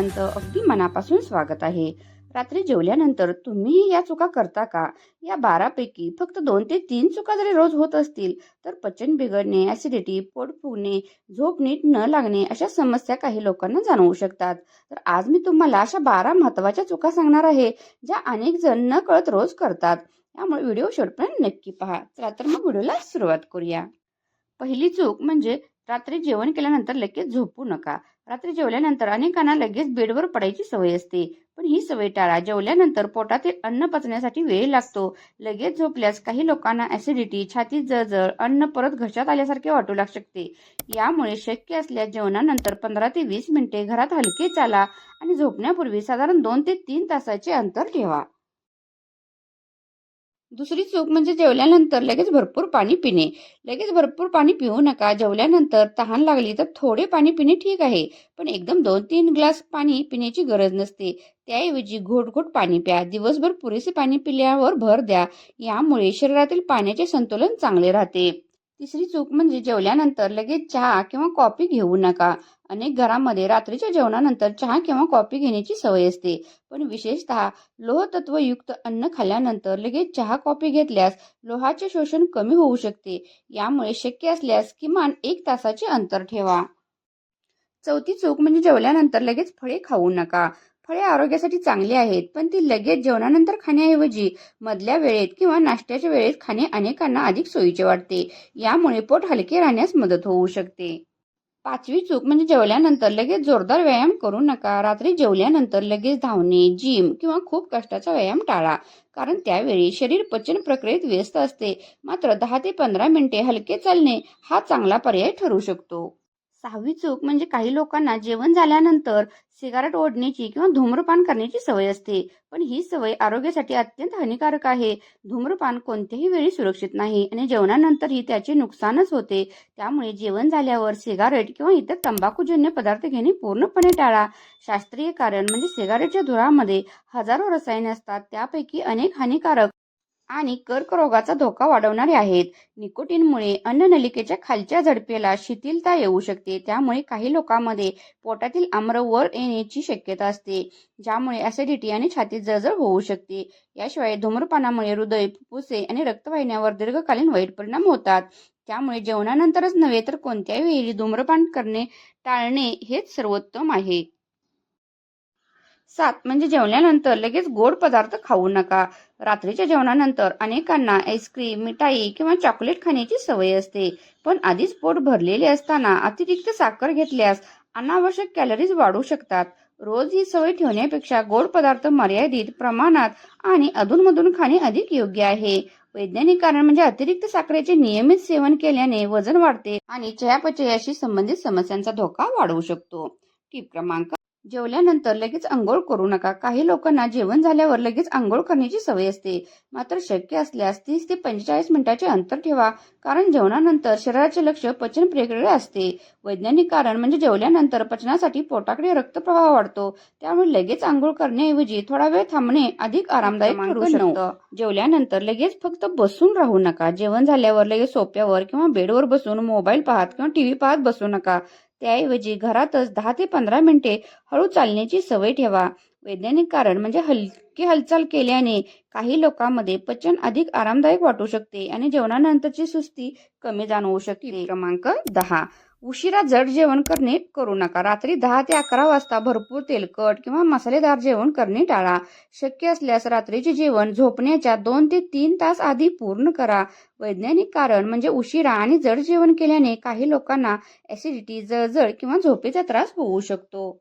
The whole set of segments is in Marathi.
व्हिडिओपर्यंत अगदी मनापासून स्वागत आहे. रात्री जेवल्यानंतर तुम्हीही या चुका करता का? या 12 पैकी फक्त 2 ते 3 चुका जरी रोज होत असतील, तर पचन बिघडणे, ॲसिडिटी, पोट फुगणे, झोप नीट न लागणे अशा समस्या काही लोकांना जाणवू शकतात. तर आज मी तुम्हाला अशा 12 महत्त्वाच्या चुका सांगणार आहे, ज्या अनेक जण नकळत रोज करतात. त्यामुळे व्हिडिओ शेवटपर्यंत नक्की पहा. चला तर मग व्हिडिओला सुरुवात करूया. पहिली चूक म्हणजे रात्री जेवण केल्यानंतर लगेच झोपू नका. रात्री जेवल्यानंतर अनेकांना लगेच बेडवर पडायची सवय असते. पण ही सवय टाळा. जेवल्यानंतर पोटातील अन्न पचण्यासाठी वेळ लागतो. लगेच झोपल्यास काही लोकांना ॲसिडिटी, छातीत जळजळ, अन्न परत घशात आल्यासारखे वाटू शकते. यामुळे शक्य असल्यास जेवणानंतर 15 ते 20 मिनिटे घरात हलके चाला आणि झोपण्यापूर्वी साधारण 2 ते 3 तासाचे अंतर ठेवा. दुसरी चूक म्हणजे जेवल्यानंतर लगेच भरपूर पाणी पिणे. लगेच भरपूर पाणी पिऊ नका. जेवल्यानंतर तहान लागली तर थोडे पाणी पिणे ठीक आहे, पण एकदम 2-3 ग्लास पाणी पिण्याची गरज नसते. त्याऐवजी घोट-घोट पाणी प्या. दिवसभर पुरेसे पाणी पिल्यावर भर द्या. यामुळे शरीरातील पाण्याचे संतुलन चांगले राहते. तिसरी चूक म्हणजे जेवल्यानंतर लगेच चहा किंवा कॉफी घेऊ नका. अनेक घरांमध्ये रात्रीच्या जेवणानंतर चहा किंवा कॉफी घेण्याची सवय असते, पण विशेषतः लोहतत्वयुक्त अन्न खाल्ल्यानंतर लगेच चहा कॉफी घेतल्यास लोहाचे शोषण कमी होऊ शकते. यामुळे शक्य असल्यास किमान 1 तासाचे अंतर ठेवा. चौथी चूक म्हणजे जेवल्यानंतर लगेच फळे खाऊ नका. फळे आरोग्यासाठी चांगली आहेत, पण ती लगेच जेवणानंतर खाण्याऐवजी मधल्या वेळेत किंवा नाश्त्याच्या वेळेत खाणे अनेकांना अधिक सोयीचे वाटते. यामुळे पोट हलके राहण्यास मदत होऊ शकते. पाचवी चूक म्हणजे जेवल्यानंतर लगेच जोरदार व्यायाम करू नका. रात्री जेवल्यानंतर लगेच धावणे, जिम किंवा खूप कष्टाचा व्यायाम टाळा. कारण त्यावेळी शरीर पचन प्रक्रियेत व्यस्त असते. मात्र 10 ते 15 मिनिटे हलके चालणे हा चांगला पर्याय ठरू शकतो. सहावी चूक म्हणजे काही लोकांना जेवण झाल्यानंतर सिगारेट ओढण्याची किंवा धूम्रपान करण्याची सवय असते. पण ही सवय आरोग्यासाठी अत्यंत हानिकारक आहे. धूम्रपान कोणत्याही वेळी सुरक्षित नाही आणि जेवणानंतरही त्याचे नुकसानच होते. त्यामुळे जेवण झाल्यावर सिगारेट किंवा इतर तंबाखूजन्य पदार्थ घेणे पूर्णपणे टाळा. शास्त्रीय कारण म्हणजे सिगारेटच्या धुरामध्ये हजारो रसायने असतात. त्यापैकी अनेक हानिकारक आणि कर्करोगाचा धोका वाढवणारे आहेत. निकोटीनमुळे अन्ननलिकेच्या खालच्या झडपेला शिथिलता येऊ शकते. त्यामुळे काही लोकांमध्ये पोटातील आम्ल वर येण्याची शक्यता असते, ज्यामुळे ॲसिडिटी आणि छातीत जळजळ होऊ शकते. याशिवाय धूम्रपानामुळे हृदय, फुफ्फुसे आणि रक्तवाहिन्यांवर दीर्घकालीन वाईट परिणाम होतात. त्यामुळे जेवणानंतरच नव्हे तर कोणत्याही वेळी धूम्रपान करणे टाळणे हेच सर्वोत्तम आहे. 7 म्हणजे जेवल्यानंतर लगेच गोड पदार्थ खाऊ नका. रात्रीच्या जेवणानंतर अनेकांना आईस्क्रीम, मिठाई किंवा चॉकलेट खाण्याची सवय असते. पण आधीच पोट भरलेले असताना अतिरिक्त साखर घेतल्यास अनावश्यक कॅलरीज वाढू शकतात. रोज ही सवय ठेवण्यापेक्षा गोड पदार्थ मर्यादित प्रमाणात आणि अधूनमधून खाणे अधिक योग्य आहे. वैज्ञानिक कारण म्हणजे अतिरिक्त साखरेचे नियमित सेवन केल्याने वजन वाढते आणि चयापचयाशी संबंधित समस्यांचा धोका वाढू शकतो. टिप क्रमांक जेवल्यानंतर लगेच अंघोळ करू नका. काही लोकांना जेवण झाल्यावर लगेच अंघोळ करण्याची सवय असते. मात्र शक्य असल्यास 30 ते 45 मिनिटाचे अंतर ठेवा. कारण जेवणानंतर शरीराचे लक्ष पचन प्रक्रियेकडे असते. वैज्ञानिक कारण म्हणजे जेवल्यानंतर पचनासाठी पोटाकडे रक्तप्रवाह वाढतो. त्यामुळे लगेच अंघोळ करण्याऐवजी थोडा वेळ थांबणे अधिक आरामदायक ठरू शकतं. जेवल्यानंतर लगेच फक्त बसून राहू नका. जेवण झाल्यावर लगेच सोफ्यावर किंवा बेडवर बसून मोबाईल पाहत किंवा टीव्ही पाहत बसू नका. त्याऐवजी घरातच 10 ते 15 मिनिटे हळू चालण्याची सवय ठेवा. वैज्ञानिक कारण म्हणजे हलकी हालचाल केल्याने काही लोकांमध्ये पचन अधिक आरामदायक वाटू शकते आणि जेवणानंतरची सुस्ती कमी जाणवू शकते. क्रमांक 10 उशिरा जड जेवण करू नका. रात्री 10 ते 11 वाजता भरपूर तेलकट किंवा मसालेदार जेवण करणे टाळा. शक्य असल्यास रात्रीचे जेवण झोपण्याच्या 2 ते 3 तास आधी पूर्ण करा. वैज्ञानिक कारण म्हणजे उशिरा आणि जड जेवण केल्याने काही लोकांना ॲसिडिटी, जळजळ किंवा झोपेचा त्रास होऊ शकतो.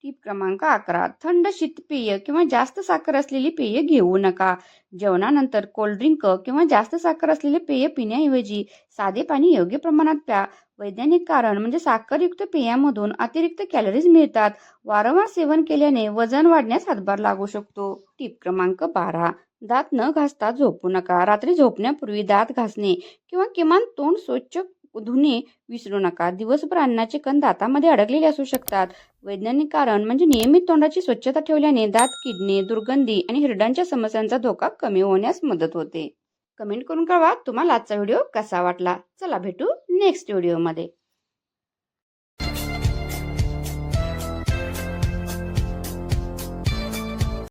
टीप क्रमांक 11 थंड शीतपेय किंवा जास्त साखर असलेली पेय घेऊ नका. जेवणानंतर कोल्ड्रिंक किंवा जास्त साखर असलेले पेय पिण्याऐवजी साधे पाणी योग्य प्रमाणात प्या. वैज्ञानिक कारण म्हणजे साखरयुक्त पेयामधून अतिरिक्त कॅलरीज मिळतात. वारंवार सेवन केल्याने वजन वाढण्यास हातभार लागू शकतो. टीप क्रमांक 12 दात न घासता झोपू नका. रात्री झोपण्यापूर्वी दात घासणे किंवा किमान तोंड स्वच्छ धुणे विसरू नका. दिवसभर अन्नाचे कण दातामध्ये अडकलेले असू शकतात. वैज्ञानिक कारण म्हणजे नियमित तोंडाची स्वच्छता ठेवल्याने दात किडणे, दुर्गंधी आणि हिरड्यांच्या समस्यांचा धोका कमी होण्यास मदत होते. कमेंट करून कळवा तुम्हाला आजचा व्हिडिओ कसा वाटला. चला भेटू नेक्स्ट व्हिडिओमध्ये.